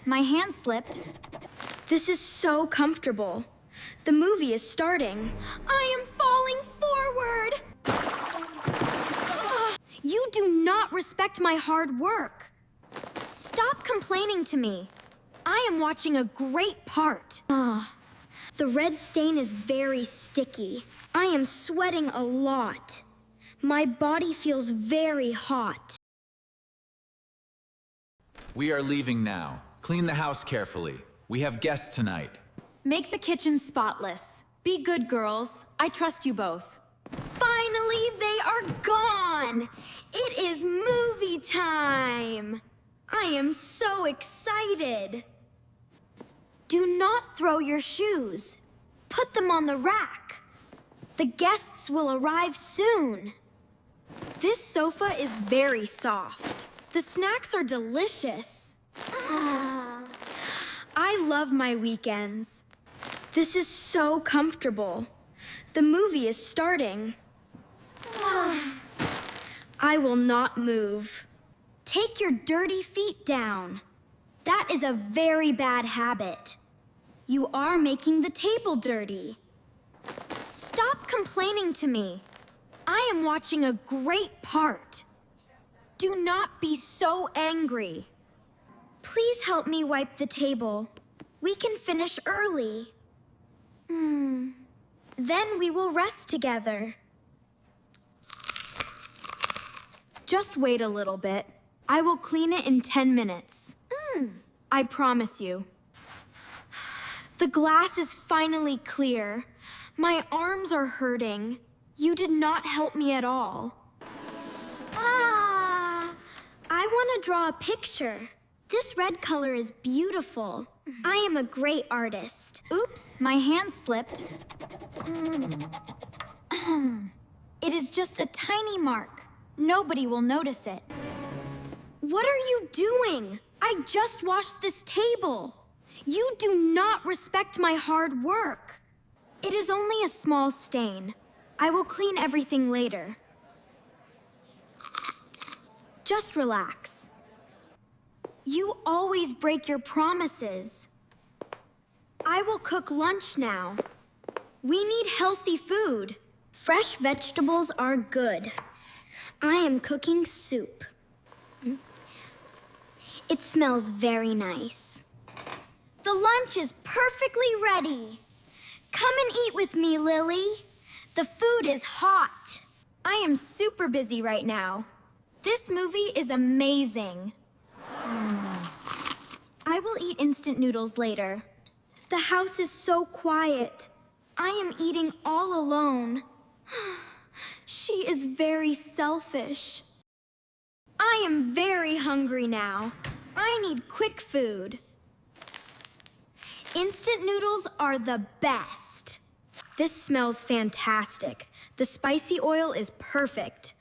Oops, my hand slipped. This is so comfortable. The movie is starting. I am falling forward! Ugh, you do not respect my hard work. Stop complaining to me. I am watching a great part. The red stain is very sticky. I am sweating a lot. My body feels very hot. We are leaving now. Clean the house carefully. We have guests tonight. Make the kitchen spotless. Be good girls. I trust you both. Finally, they are gone! It is movie time! I am so excited! Do not throw your shoes. Put them on the rack. The guests will arrive soon. This sofa is very soft. The snacks are delicious. I love my weekends. This is so comfortable. The movie is starting. I will not move. Take your dirty feet down. That is a very bad habit. You are making the table dirty. Stop complaining to me. I am watching a great part. Do not be so angry. Please help me wipe the table. We can finish early. Then we will rest together. Just wait a little bit. I will clean it in 10 minutes. I promise you. The glass is finally clear. My arms are hurting. You did not help me at all. I want to draw a picture. This red color is beautiful. I am a great artist. Oops, my hand slipped. It is just a tiny mark. Nobody will notice it. What are you doing? I just washed this table. You do not respect my hard work. It is only a small stain. I will clean everything later. Just relax. You always break your promises. I will cook lunch now. We need healthy food. Fresh vegetables are good. I am cooking soup. It smells very nice. The lunch is perfectly ready. Come and eat with me, Lily. The food is hot. I am super busy right now. This movie is amazing. I will eat instant noodles later. The house is so quiet. I am eating all alone. She is very selfish. I am very hungry now. I need quick food. Instant noodles are the best. This smells fantastic. The spicy oil is perfect.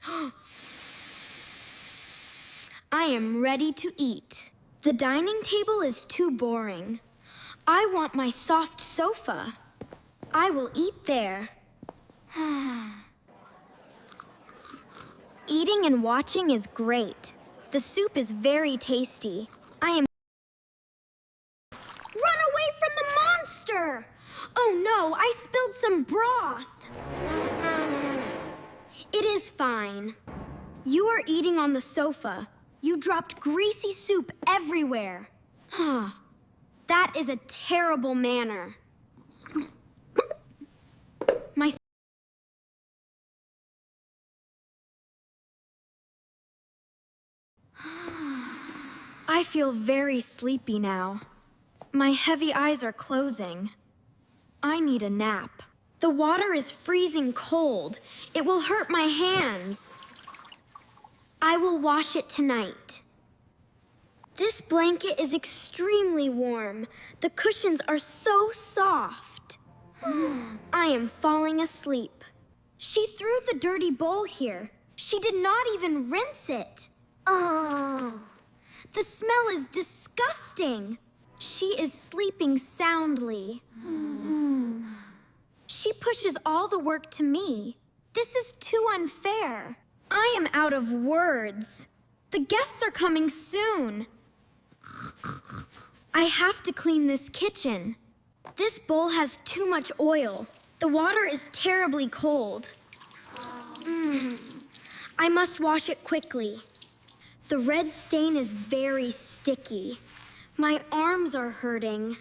I am ready to eat. The dining table is too boring. I want my soft sofa. I will eat there. Eating and watching is great. The soup is very tasty. I am... Run away from the monster! Oh no, I spilled some broth. It is fine. You are eating on the sofa. You dropped greasy soup everywhere. That is a terrible manner. I feel very sleepy now. My heavy eyes are closing. I need a nap. The water is freezing cold. It will hurt my hands. I will wash it tonight. This blanket is extremely warm. The cushions are so soft. I am falling asleep. She threw the dirty bowl here. She did not even rinse it. The smell is disgusting. She is sleeping soundly. She pushes all the work to me. This is too unfair. I am out of words. The guests are coming soon. I have to clean this kitchen. This bowl has too much oil. The water is terribly cold. I must wash it quickly. The red stain is very sticky. My arms are hurting.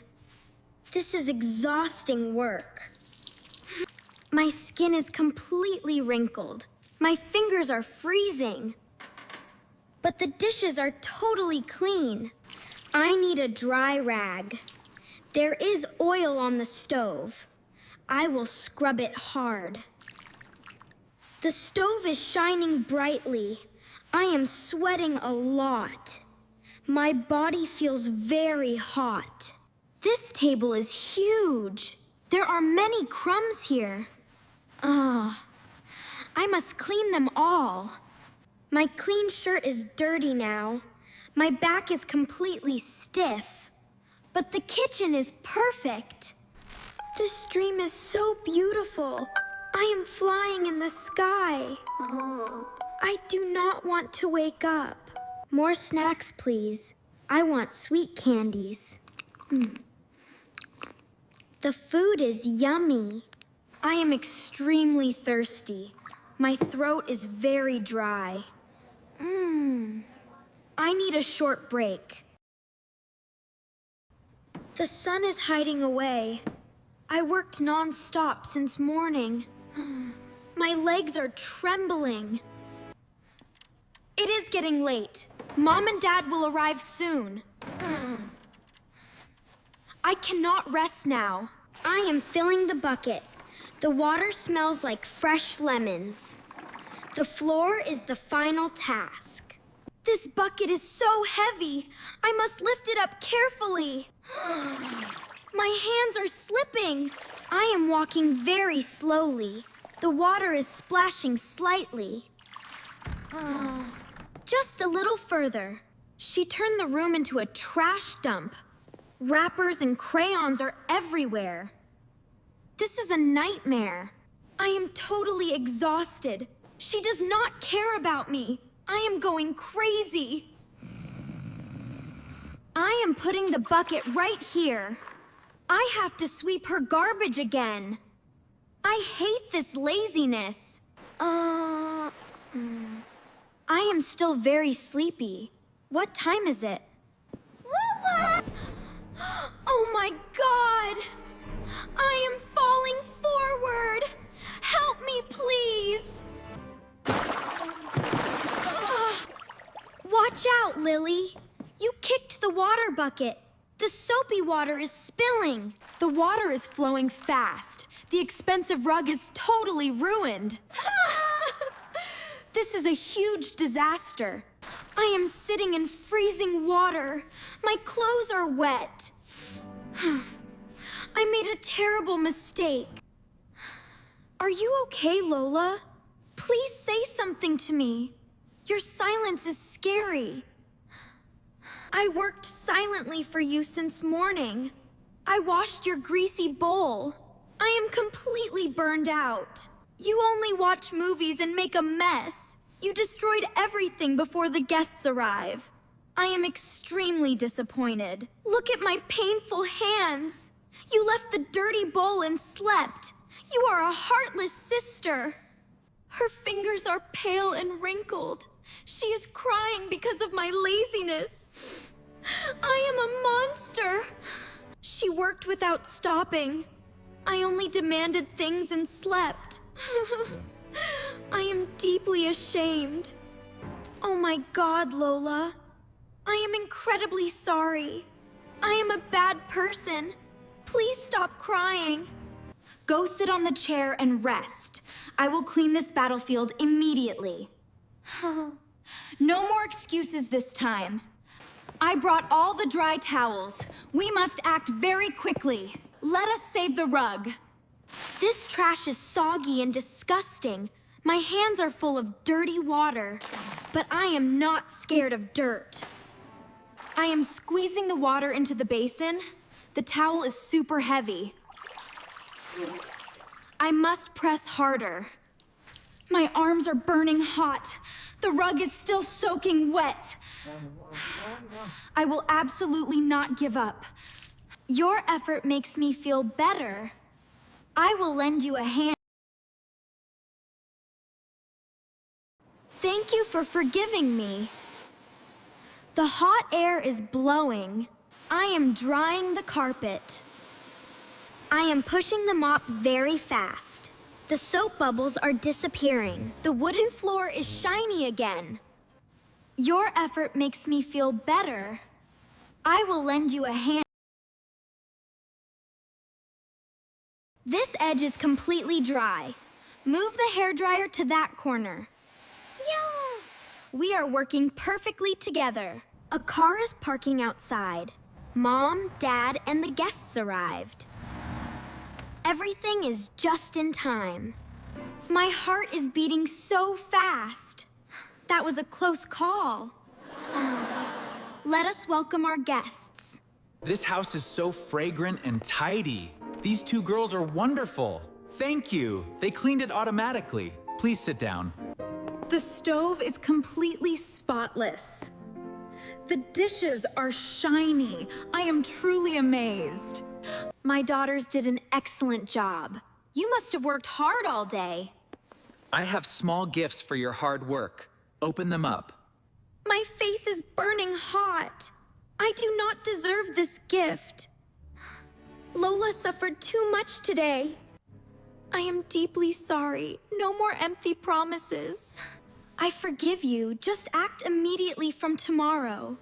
This is exhausting work. My skin is completely wrinkled. My fingers are freezing. But the dishes are totally clean. I need a dry rag. There is oil on the stove. I will scrub it hard. The stove is shining brightly. I am sweating a lot. My body feels very hot. This table is huge. There are many crumbs here. I must clean them all. My clean shirt is dirty now. My back is completely stiff. But the kitchen is perfect. This dream is so beautiful. I am flying in the sky. I do not want to wake up. More snacks, please. I want sweet candies. The food is yummy. I am extremely thirsty. My throat is very dry. I need a short break. The sun is hiding away. I worked non-stop since morning. My legs are trembling. It is getting late. Mom and Dad will arrive soon. I cannot rest now. I am filling the bucket. The water smells like fresh lemons. The floor is the final task. This bucket is so heavy. I must lift it up carefully. My hands are slipping. I am walking very slowly. The water is splashing slightly. Just a little further. She turned the room into a trash dump. Wrappers and crayons are everywhere. This is a nightmare. I am totally exhausted. She does not care about me. I am going crazy. I am putting the bucket right here. I have to sweep her garbage again. I hate this laziness. I am still very sleepy. What time is it? Oh my God! I am falling forward! Help me, please! Watch out, Lily. You kicked the water bucket. The soapy water is spilling. The water is flowing fast. The expensive rug is totally ruined. This is a huge disaster. I am sitting in freezing water. My clothes are wet. I made a terrible mistake. Are you okay, Lola? Please say something to me. Your silence is scary. I worked silently for you since morning. I washed your greasy bowl. I am completely burned out. You only watch movies and make a mess. You destroyed everything before the guests arrive. I am extremely disappointed. Look at my painful hands. You left the dirty bowl and slept. You are a heartless sister. Her fingers are pale and wrinkled. She is crying because of my laziness. I am a monster. She worked without stopping. I only demanded things and slept. I am deeply ashamed. Oh my God, Lola. I am incredibly sorry. I am a bad person. Please stop crying. Go sit on the chair and rest. I will clean this battlefield immediately. No more excuses this time. I brought all the dry towels. We must act very quickly. Let us save the rug. This trash is soggy and disgusting. My hands are full of dirty water, but I am not scared of dirt. I am squeezing the water into the basin. The towel is super heavy. I must press harder. My arms are burning hot. The rug is still soaking wet. I will absolutely not give up. Your effort makes me feel better. I will lend you a hand. Thank you for forgiving me. The hot air is blowing. I am drying the carpet. I am pushing the mop very fast. The soap bubbles are disappearing. The wooden floor is shiny again. Your effort makes me feel better. I will lend you a hand. This edge is completely dry. Move the hairdryer to that corner. Yeah! We are working perfectly together. A car is parking outside. Mom, Dad, and the guests arrived. Everything is just in time. My heart is beating so fast. That was a close call. Let us welcome our guests. This house is so fragrant and tidy. These two girls are wonderful. Thank you. They cleaned it automatically. Please sit down. The stove is completely spotless. The dishes are shiny. I am truly amazed. My daughters did an excellent job. You must have worked hard all day. I have small gifts for your hard work. Open them up. My face is burning hot. I do not deserve this gift. Lola suffered too much today. I am deeply sorry. No more empty promises. I forgive you. Just act immediately from tomorrow.